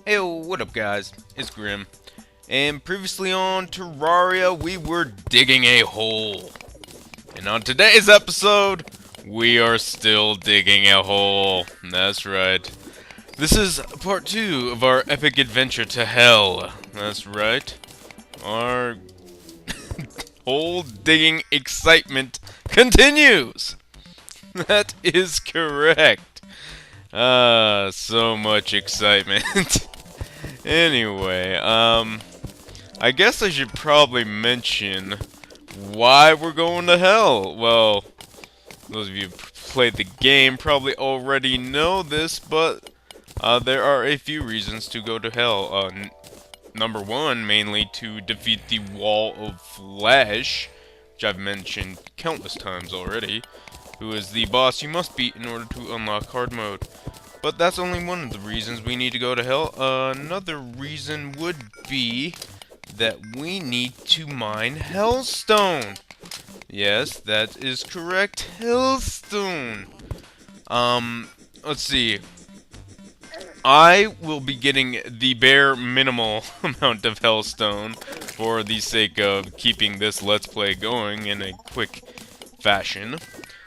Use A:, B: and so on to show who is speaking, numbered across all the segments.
A: Hey, what up, guys? It's Grim. And previously on Terraria, we were digging a hole. And on today's episode, we are still digging a hole. That's right. This is part 2 of our epic adventure to hell. That's right. Our hole digging excitement continues. That is correct. So much excitement. Anyway, I guess I should probably mention why we're going to hell. Well, those of you who played the game probably already know this, but there are a few reasons to go to hell. Number one, mainly to defeat the Wall of Flesh, which I've mentioned countless times already, who is the boss you must beat in order to unlock hard mode. But that's only one of the reasons we need to go to hell. Another reason would be that we need to mine Hellstone. Yes, that is correct, Hellstone. Let's see. I will be getting the bare minimal amount of Hellstone for the sake of keeping this Let's Play going in a quick fashion.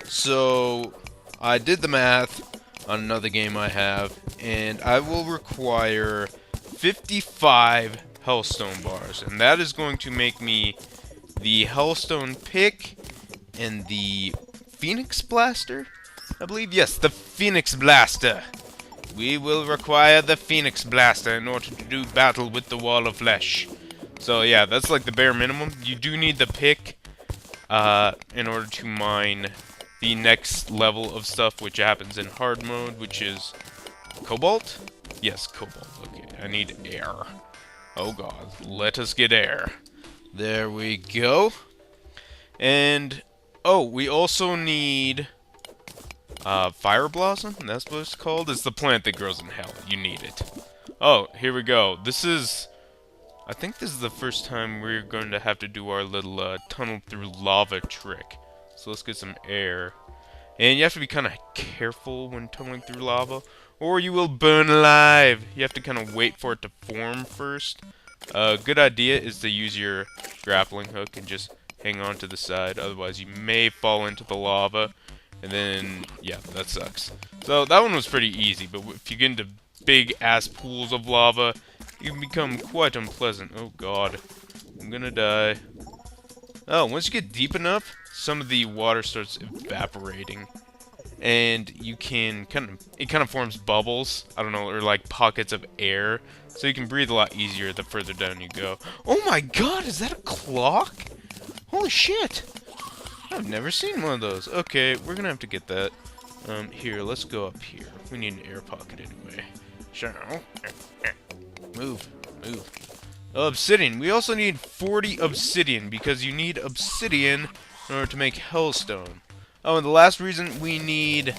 A: So, I did the math on another game I have, and I will require 55 Hellstone bars, and that is going to make me the Hellstone pick and the Phoenix Blaster, I believe. Yes, the Phoenix Blaster. We will require the Phoenix Blaster in order to do battle with the Wall of Flesh. So yeah, that's like the bare minimum. You do need the pick in order to mine the next level of stuff, which happens in hard mode, which is cobalt? Yes, cobalt. Okay, I need air. Oh god, let us get air. There we go. And, oh, we also need Fire Blossom? That's what it's called? It's the plant that grows in hell. You need it. Oh, here we go. I think this is the first time we're going to have to do our little tunnel through lava trick. So let's get some air. And you have to be kind of careful when tunneling through lava, or you will burn alive. You have to kind of wait for it to form first. A good idea is to use your grappling hook and just hang on to the side. Otherwise, you may fall into the lava. And then, yeah, that sucks. So that one was pretty easy, but if you get into big-ass pools of lava, it can become quite unpleasant. Oh god, I'm gonna die. Oh, once you get deep enough, some of the water starts evaporating. And you can it kind of forms bubbles, I don't know, or like pockets of air. So you can breathe a lot easier the further down you go. Oh my god, is that a clock? Holy shit! I've never seen one of those. Okay, we're gonna have to get that. Here, let's go up here. We need an air pocket anyway. So, move. Obsidian. We also need 40 obsidian, because you need obsidian in order to make hellstone. Oh, and the last reason we need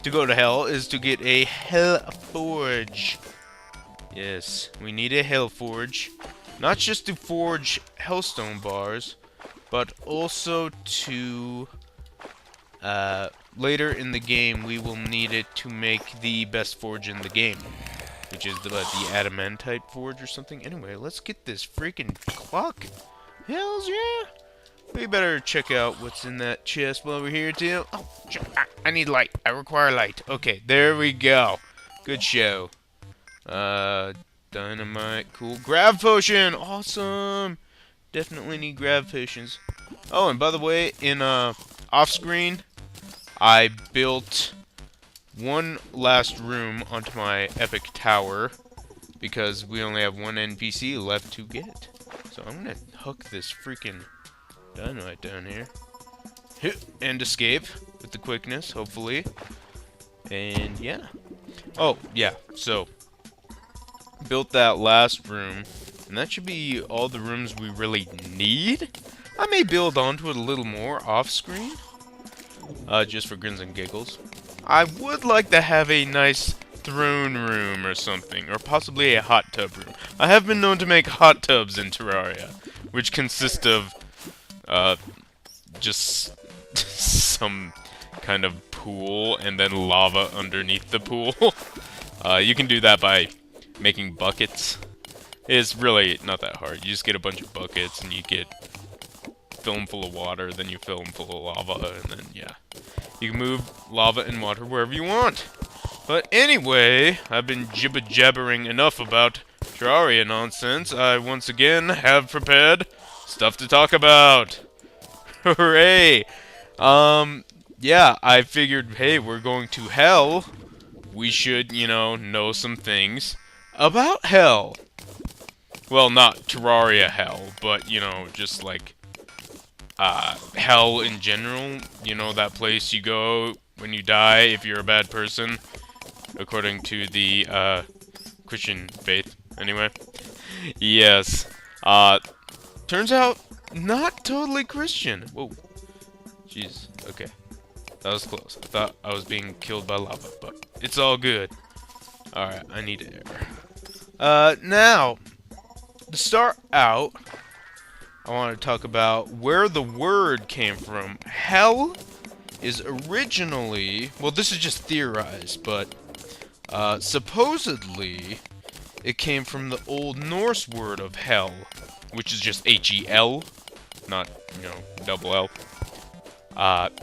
A: to go to hell is to get a hell forge. Yes, we need a hell forge. Not just to forge hellstone bars, but also to, later in the game, we will need it to make the best forge in the game. Which is the adamantite forge or something. Anyway, let's get this freaking clock. Hells yeah! We better check out what's in that chest while we're here, too. Oh, I need light. I require light. Okay, there we go. Good show. Dynamite. Cool. Grav potion! Awesome! Definitely need grav potions. Oh, and by the way, in, off-screen, I built one last room onto my epic tower, because we only have one NPC left to get. So I'm gonna hook this freaking dynamite down here. And escape with the quickness, hopefully. And yeah. Oh, yeah, so built that last room, and that should be all the rooms we really need. I may build onto it a little more off-screen, just for grins and giggles. I would like to have a nice throne room or something, or possibly a hot tub room. I have been known to make hot tubs in Terraria, which consist of, just some kind of pool and then lava underneath the pool. You can do that by making buckets. It's really not that hard. You just get a bunch of buckets and you fill them full of water, then you fill them full of lava, and then, yeah. You can move lava and water wherever you want. But anyway, I've been jibber-jabbering enough about Terraria nonsense. I once again have prepared stuff to talk about. Hooray! Yeah, I figured, hey, we're going to hell. We should, know some things about hell. Well, not Terraria hell, but, just like, hell in general. That place you go when you die if you're a bad person. According to the, Christian faith, anyway. Yes. Turns out, not totally Christian. Whoa. Jeez, okay. That was close. I thought I was being killed by lava, but it's all good. Alright, I need air. Now, to start out, I want to talk about where the word came from. Hell is originally, well, this is just theorized, but supposedly it came from the Old Norse word of hell, which is just H-E-L, not, double L.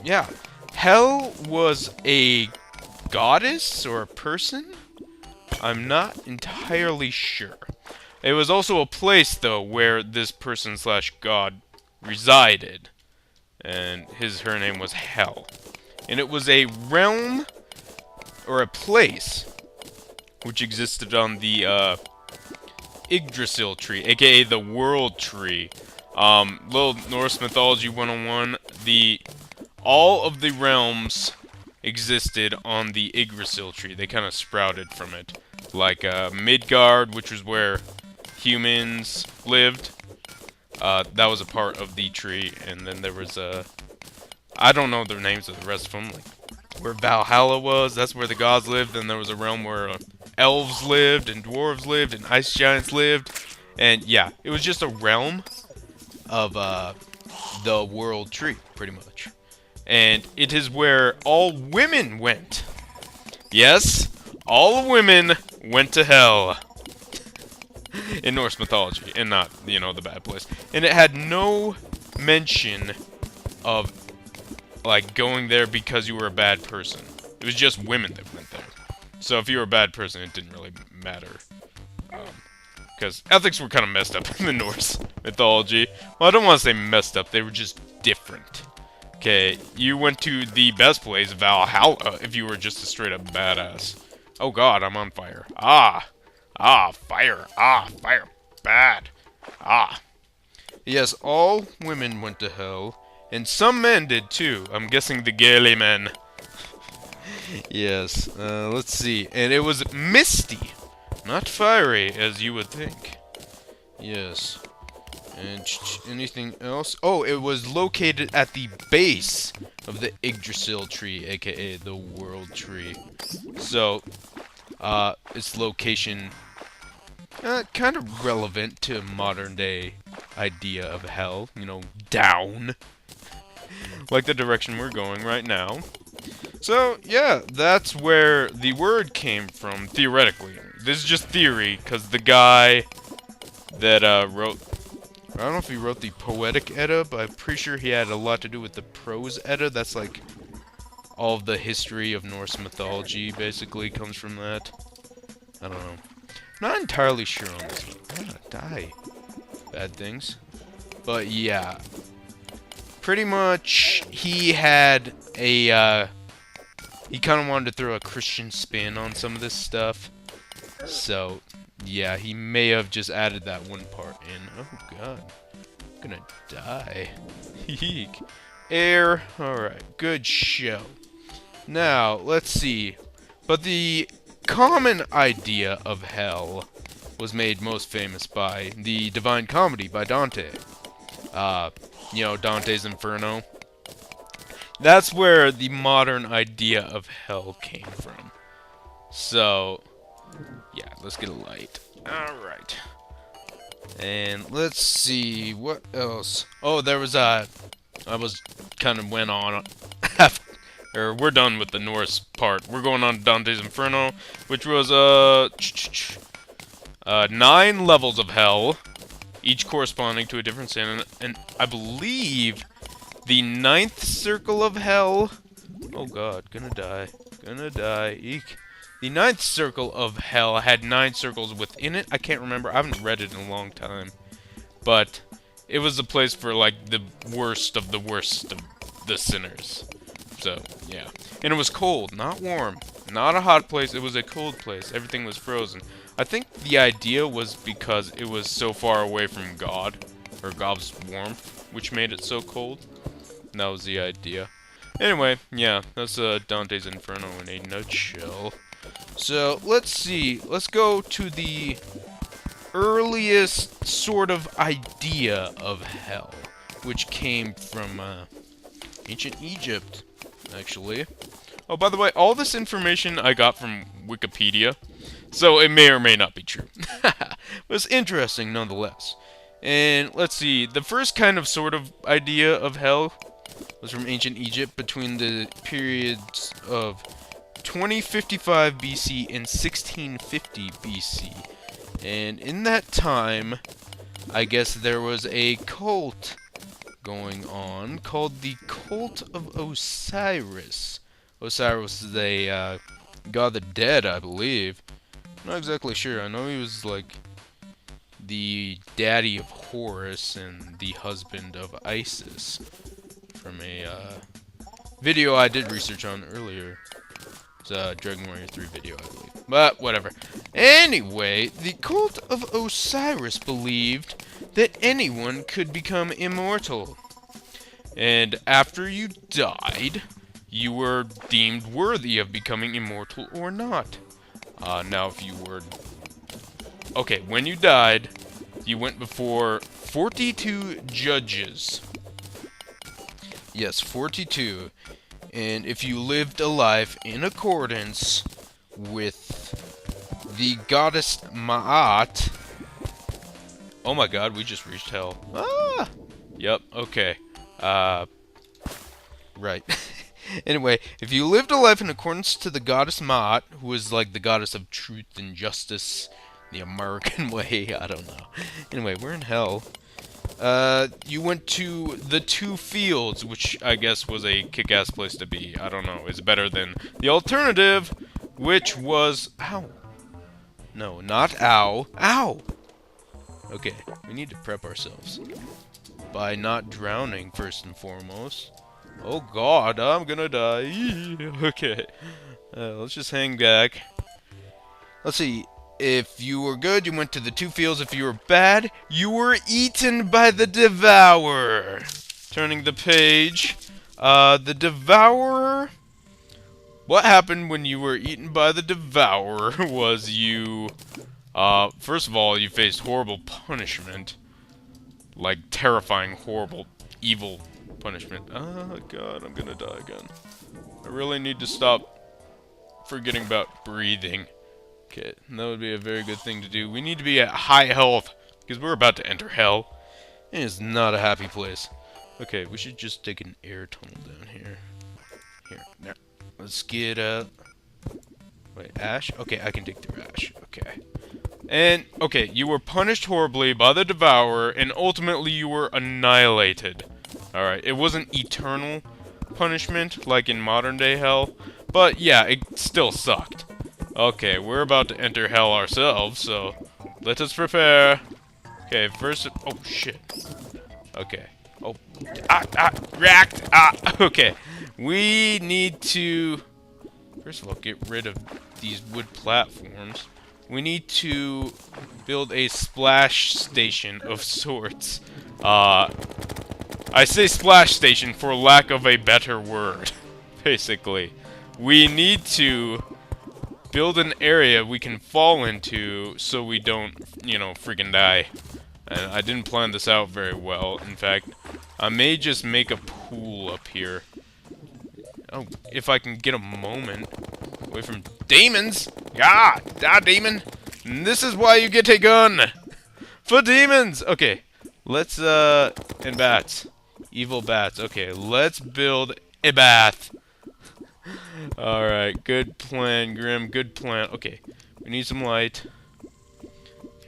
A: Yeah. Hell was a goddess or a person? I'm not entirely sure. It was also a place, though, where this person/god resided. And her name was Hell. And it was a realm, or a place, which existed on the, Yggdrasil tree, aka the World Tree. Little Norse Mythology 101, all of the realms existed on the Yggdrasil tree. They kind of sprouted from it. Like, Midgard, which was where humans lived. That was a part of the tree. And then there was, I don't know the names of the rest of them. Like, where Valhalla was, that's where the gods lived. Then there was a realm where elves lived, and dwarves lived, and ice giants lived. And, yeah, it was just a realm of, the World Tree, pretty much. And it is where all women went. Yes, all women went to hell. In Norse mythology, and not, the bad place. And it had no mention of, like, going there because you were a bad person. It was just women that went there. So if you were a bad person, it didn't really matter. Because ethics were kind of messed up in the Norse mythology. Well, I don't want to say messed up, they were just different. Okay, you went to the best place, Valhalla, if you were just a straight-up badass. Oh god, I'm on fire. Fire. Fire. Bad. Yes, all women went to hell, and some men did too. I'm guessing the gaily men. Yes, let's see. And it was misty, not fiery, as you would think. Yes. And anything else? Oh, it was located at the base of the Yggdrasil tree, aka the World Tree. So, its location, kind of relevant to modern day idea of hell. Down. Like the direction we're going right now. So, yeah, that's where the word came from, theoretically. This is just theory, because the guy that, wrote... I don't know if he wrote the Poetic Edda, but I'm pretty sure he had a lot to do with the Prose Edda. That's like all of the history of Norse mythology basically comes from that. I don't know. Not entirely sure on this one. I'm gonna die. Bad things. But yeah. Pretty much he had a he kind of wanted to throw a Christian spin on some of this stuff. So yeah, he may have just added that one part in. Oh god. I'm gonna die. Eek. Air. Alright, good show. Now, let's see. But the common idea of hell was made most famous by the Divine Comedy by Dante. Dante's Inferno. That's where the modern idea of hell came from. So, yeah, let's get a light. Alright. And let's see, what else? Oh, there was I was kind of went on after, or we're done with the Norse part. We're going on to Dante's Inferno, which was 9 levels of hell, each corresponding to a different sin, and I believe the 9th circle of hell... Oh god, gonna die. Gonna die. Eek. The 9th circle of hell had 9 circles within it. I can't remember. I haven't read it in a long time. But it was a place for, like, the worst of the sinners. So, yeah. And it was cold, not warm. Not a hot place. It was a cold place. Everything was frozen. I think the idea was because it was so far away from God, or God's warmth, which made it so cold. And that was the idea. Anyway, yeah, that's Dante's Inferno in a nutshell. So, let's see. Let's go to the earliest sort of idea of hell, which came from ancient Egypt, actually. Oh, by the way, all this information I got from Wikipedia, so it may or may not be true. But it's interesting nonetheless. And let's see, the first kind of sort of idea of hell was from ancient Egypt between the periods of 2055 BC and 1650 BC. And in that time, I guess there was a cult going on called the Cult of Osiris. Osiris is a god of the dead, I believe. I'm not exactly sure. I know he was like the daddy of Horus and the husband of Isis from a video I did research on earlier. It's a Dragon Warrior 3 video, I believe. But whatever. Anyway, the Cult of Osiris believed that anyone could become immortal. And after you died, you were deemed worthy of becoming immortal or not. Now if you were... Okay, when you died, you went before 42 judges. Yes, 42. And if you lived a life in accordance with the goddess Ma'at... Oh my god, we just reached hell. Ah! Yep, okay. Right. Anyway, if you lived a life in accordance to the goddess Ma'at, who is like the goddess of truth and justice, the American way, I don't know. Anyway, we're in hell. You went to the 2 fields, which I guess was a kick-ass place to be. I don't know, it's better than the alternative, which was... Ow. No, not ow. Ow! Okay, we need to prep ourselves by not drowning, first and foremost. Oh god, I'm gonna die. Okay, let's just hang back. Let's see. If you were good, you went to the 2 fields. If you were bad, you were eaten by the Devourer. Turning the page. The Devourer... What happened when you were eaten by the Devourer was you... first of all, you faced horrible punishment. Like, terrifying, horrible, evil punishment. Oh god, I'm gonna die again. I really need to stop forgetting about breathing. Okay, that would be a very good thing to do. We need to be at high health, because we're about to enter hell. It is not a happy place. Okay, we should just take an air tunnel down here. Here, now, let's get, wait, ash? Okay, I can dig through ash. Okay. And, okay, you were punished horribly by the Devourer, and ultimately you were annihilated. Alright, it wasn't eternal punishment, like in modern-day hell, but yeah, it still sucked. Okay, we're about to enter hell ourselves, so let us prepare. Okay, first... Oh, shit. Okay. Oh. Racked! Okay. We need to... First of all, get rid of these wood platforms. We need to build a splash station of sorts. I say splash station for lack of a better word, basically. We need to build an area we can fall into so we don't, you know, freaking die. And I didn't plan this out very well. In fact, I may just make a pool up here. Oh, if I can get a moment away from demons. Demon. And this is why you get a gun. For demons. Okay, let's, and bats. Evil bats. Okay, let's build a bath. Alright, good plan, Grim, good plan. Okay, we need some light.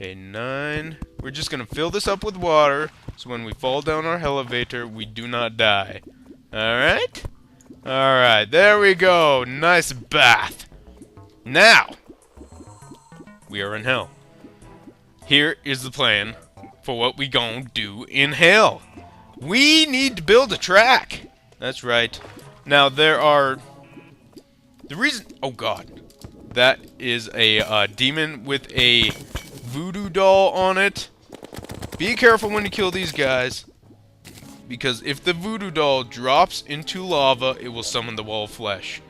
A: Okay, 9. We're just gonna fill this up with water, so when we fall down our elevator, we do not die. Alright? Alright, there we go. Nice bath. Now, we are in hell. Here is the plan for what we gon' do in hell. We need to build a track. That's right. Now, there are... The reason... Oh, God. That is a demon with a voodoo doll on it. Be careful when you kill these guys, because if the voodoo doll drops into lava, it will summon the wall of flesh.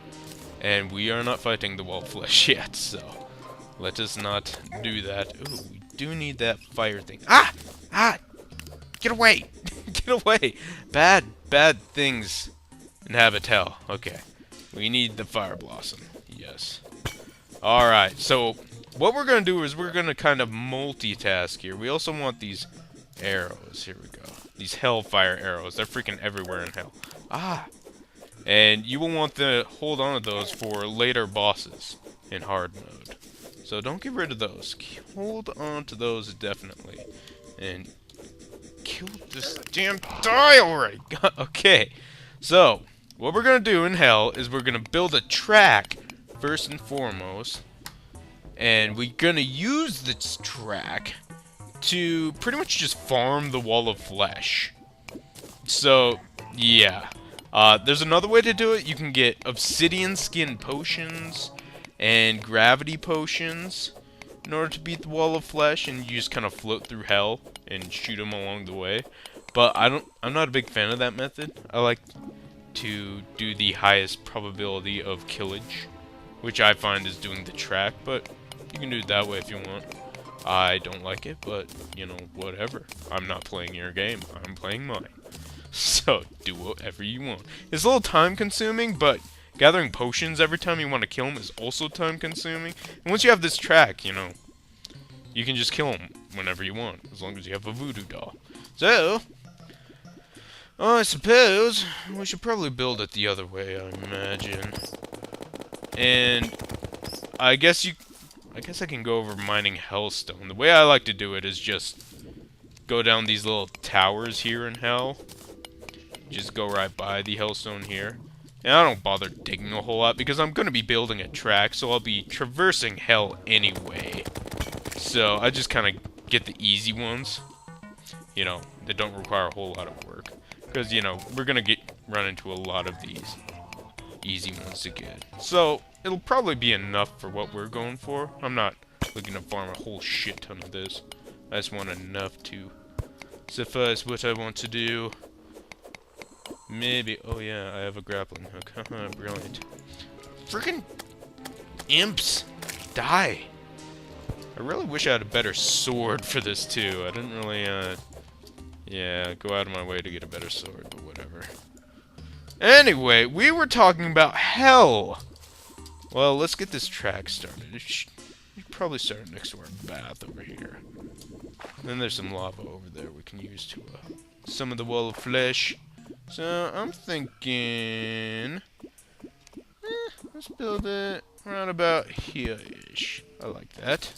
A: And we are not fighting the wall of flesh yet, so let us not do that. Ooh, we do need that fire thing. Ah! Ah! Get away! Get away! Bad things inhabit hell. Okay. We need the fire blossom. Yes. Alright, so what we're going to do is we're going to kind of multitask here. We also want these arrows. Here we go. These hellfire arrows. They're freaking everywhere in hell. Ah! And you will want to hold on to those for later bosses in hard mode. So don't get rid of those. Hold on to those definitely. And kill this damn die already! Okay. So, what we're going to do in hell is we're going to build a track first and foremost. And we're going to use this track to pretty much just farm the wall of flesh. So, yeah. There's another way to do it. You can get obsidian skin potions and gravity potions in order to beat the wall of flesh, and you just kind of float through hell and shoot them along the way. But I'm not a big fan of that method. I like to do the highest probability of killage, which I find is doing the track, but you can do it that way if you want. I don't like it, but, you know, whatever. I'm not playing your game. I'm playing mine. So, do whatever you want. It's a little time-consuming, but gathering potions every time you want to kill them is also time-consuming. And once you have this track, you know, you can just kill them whenever you want, as long as you have a voodoo doll. So, I suppose we should probably build it the other way, I imagine. And I guess I can go over mining hellstone. The way I like to do it is just go down these little towers here in hell. Just go right by the hellstone here. And I don't bother digging a whole lot because I'm going to be building a track, so I'll be traversing hell anyway. So I just kind of get the easy ones, you know, that don't require a whole lot of work. Because, you know, we're going to run into a lot of these easy ones to get. So it'll probably be enough for what we're going for. I'm not looking to farm a whole shit ton of this. I just want enough to suffice what I want to do. Maybe. Oh yeah, I have a grappling hook. Haha, brilliant. Freaking imps! Die! I really wish I had a better sword for this too. I didn't really, yeah, go out of my way to get a better sword, but whatever. Anyway, we were talking about hell! Well, let's get this track started. We should probably start next to our bath over here. Then there's some lava over there we can use to, summon the wall of flesh. So, I'm thinking... let's build it around about here-ish. I like that.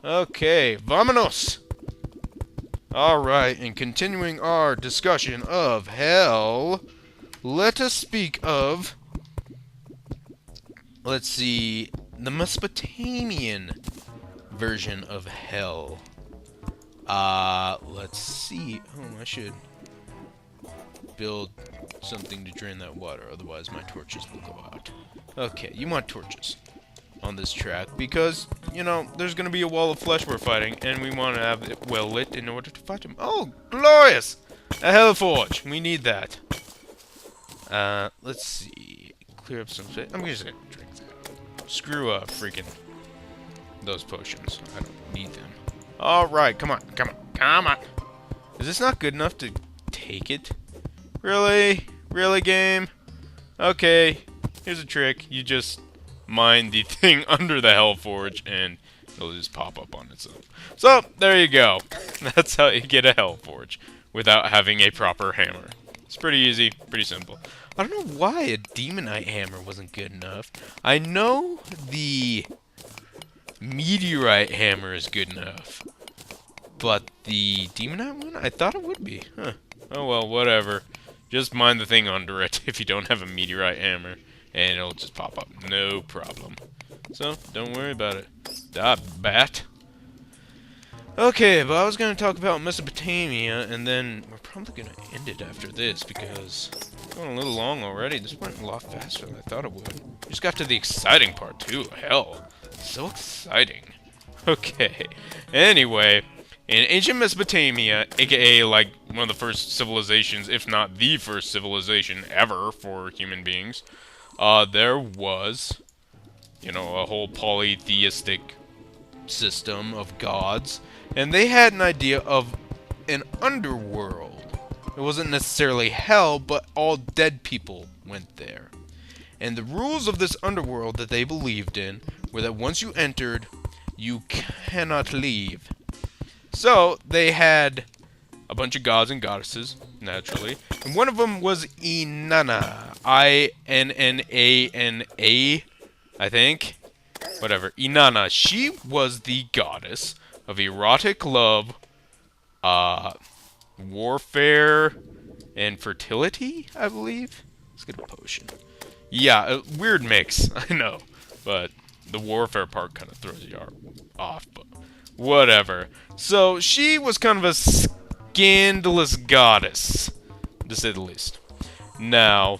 A: Okay, vamonos! Alright, and continuing our discussion of hell, let us speak of... Let's see... the Mesopotamian version of hell. Let's see... Oh, I should build something to drain that water, otherwise my torches will go out. Okay, you want torches on this track, because, you know, there's gonna be a wall of flesh we're fighting, and we want to have it well lit in order to fight him. Oh, glorious! A hell forge! We need that. Let's see. Clear up some shit. I'm just gonna drink that. Screw up, freaking those potions. I don't need them. Alright, come on, come on, come on! Is this not good enough to take it? Really? Really, game? Okay, here's a trick. You just mine the thing under the Hellforge, and it'll just pop up on its own. So, there you go. That's how you get a Hellforge, without having a proper hammer. It's pretty easy, pretty simple. I don't know why a Demonite hammer wasn't good enough. I know the meteorite hammer is good enough. But the demonite one, I thought it would be. Huh. Oh well, whatever. Just mine the thing under it if you don't have a meteorite hammer, and it'll just pop up. No problem. So, don't worry about it. Da bat. Okay, but I was going to talk about Mesopotamia, and then we're probably going to end it after this, because it's going a little long already. This went a lot faster than I thought it would. Just got to the exciting part, too. Hell, so exciting. Okay, anyway, in ancient Mesopotamia, aka like one of the first civilizations, if not the first civilization ever for human beings, there was, you know, a whole polytheistic system of gods, and they had an idea of an underworld. It wasn't necessarily hell, but all dead people went there. And the rules of this underworld that they believed in were that once you entered, you cannot leave. So they had a bunch of gods and goddesses, naturally, and one of them was Inanna. I-N-N-A-N-A, I think. Whatever. Inanna. She was the goddess of erotic love, warfare, and fertility, I believe. Let's get a potion. Yeah, a weird mix, I know. But the warfare part kind of throws you off, but whatever. So, she was kind of a scandalous goddess, to say the least. Now,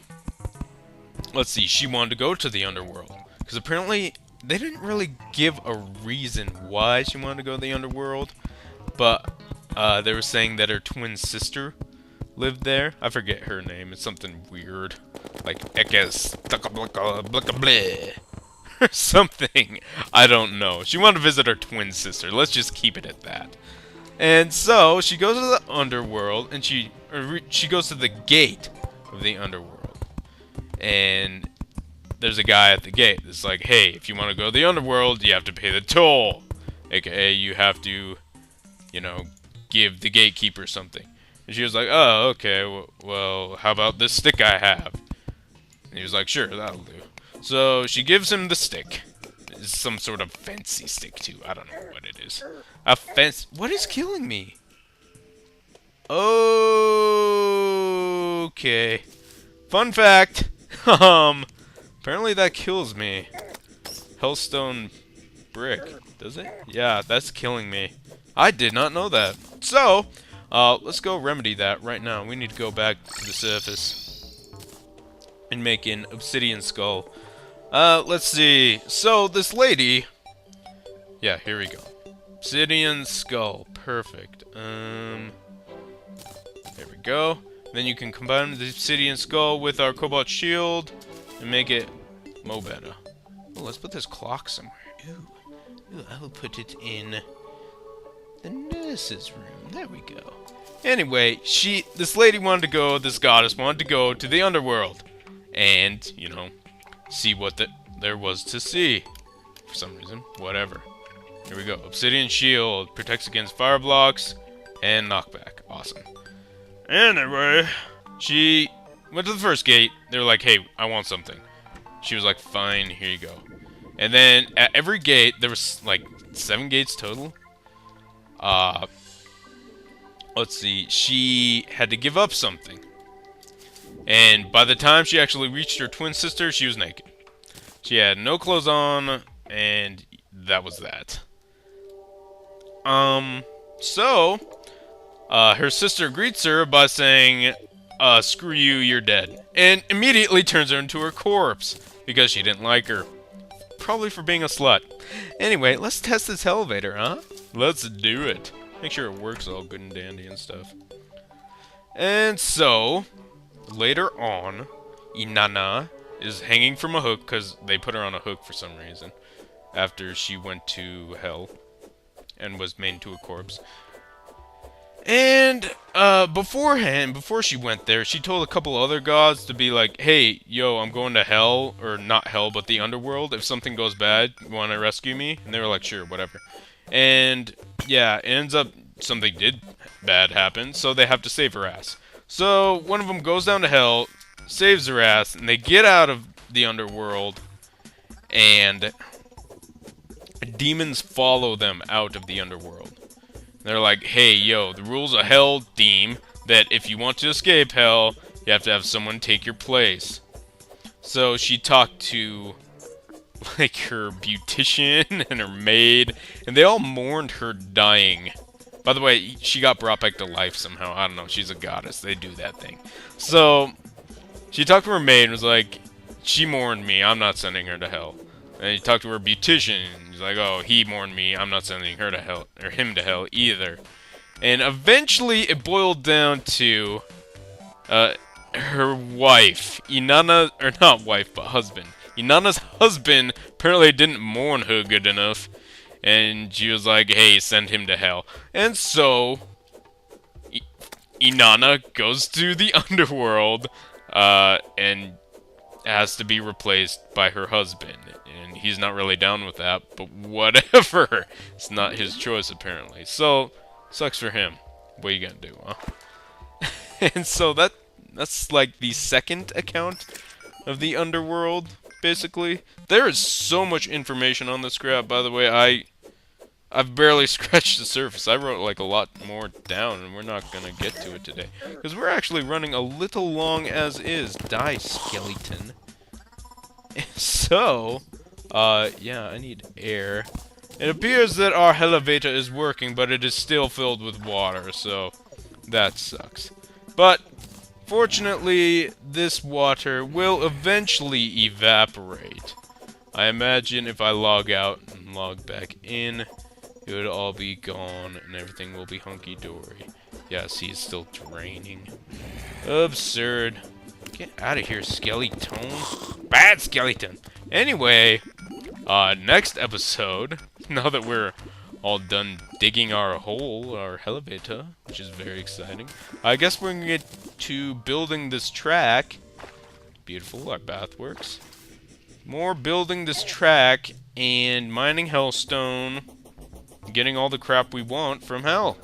A: let's see, she wanted to go to the underworld, because apparently they didn't really give a reason why she wanted to go to the underworld, but they were saying that her twin sister lived there. I forget her name. It's something weird, like Ekes or something. I don't know. She wanted to visit her twin sister. Let's just keep it at that. And so she goes to the underworld, and she goes to the gate of the underworld, and there's a guy at the gate that's like, hey, if you want to go to the underworld, you have to pay the toll. AKA, you have to, you know, give the gatekeeper something. And she was like, oh, okay, well, how about this stick I have? And he was like, sure, that'll do. So she gives him the stick. It's some sort of fancy stick, too. I don't know what it is. A fence. What is killing me? Okay. Fun fact. Apparently that kills me. Hellstone brick. Does it? Yeah, that's killing me. I did not know that. So, let's go remedy that right now. We need to go back to the surface and make an obsidian skull. Let's see. So, this lady... Yeah, here we go. Obsidian skull. Perfect. There we go. Then you can combine the obsidian skull with our cobalt shield and make it mo better. Oh, let's put this clock somewhere. Ooh, I will put it in the nurse's room. There we go. Anyway, this lady wanted to go, this goddess wanted to go to the underworld and, you know, see what there was to see. For some reason, whatever. Here we go. Obsidian shield protects against fire blocks and knockback. Awesome. Anyway, she went to the first gate. They were like, hey, I want something. She was like, fine, here you go. And then at every gate, there was like 7 gates total. Let's see, she had to give up something. And by the time she actually reached her twin sister, she was naked. She had no clothes on, and that was that. Her sister greets her by saying, screw you, you're dead. And immediately turns her into her corpse, because she didn't like her. Probably for being a slut. Anyway, let's test this elevator, huh? Let's do it. Make sure it works all good and dandy and stuff. And so, later on, Inanna is hanging from a hook, because they put her on a hook for some reason, after she went to hell and was made into a corpse. And before she went there, she told a couple other gods to be like, hey, yo, I'm going to hell, or not hell, but the underworld. If something goes bad, you want to rescue me? And they were like, sure, whatever. And yeah, it ends up something bad happen, so they have to save her ass. So one of them goes down to hell, saves her ass, and they get out of the underworld, and demons follow them out of the underworld. They're like, hey, yo, the rules of hell deem that if you want to escape hell, you have to have someone take your place. So she talked to, like, her beautician and her maid, and they all mourned her dying. By the way, she got brought back to life somehow. I don't know, she's a goddess. They do that thing. So, she talked to her maid and was like, she mourned me, I'm not sending her to hell. And he talked to her beautician, and he's like, oh, he mourned me, I'm not sending her to hell, or him to hell either. And eventually, it boiled down to, her wife, Inanna, or not wife, but husband. Inanna's husband apparently didn't mourn her good enough, and she was like, hey, send him to hell. And so, Inanna goes to the underworld, and has to be replaced by her husband. And he's not really down with that, but whatever. It's not his choice, apparently. So, sucks for him. What are you gonna do, huh? And so that's like the second account of the underworld, basically. There is so much information on this scrap, by the way. I've barely scratched the surface. I wrote like a lot more down, and we're not gonna get to it today. Because we're actually running a little long as is. Die, skeleton. So, yeah, I need air. It appears that our elevator is working, but it is still filled with water, so that sucks. But, fortunately, this water will eventually evaporate. I imagine if I log out and log back in, it would all be gone, and everything will be hunky-dory. Yeah, see, it's still draining. Absurd. Get out of here, skeleton. Bad skeleton. Anyway, next episode, now that we're all done digging our hole, our elevator, which is very exciting, I guess we're gonna get to building this track. Beautiful, our bath works. More building this track and mining hellstone, getting all the crap we want from hell.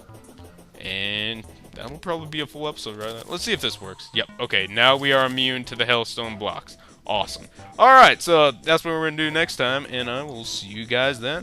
A: And that'll probably be a full episode, right? Let's see if this works. Yep, okay, now we are immune to the hellstone blocks. Awesome. Alright, so that's what we're gonna do next time, and I will see you guys then.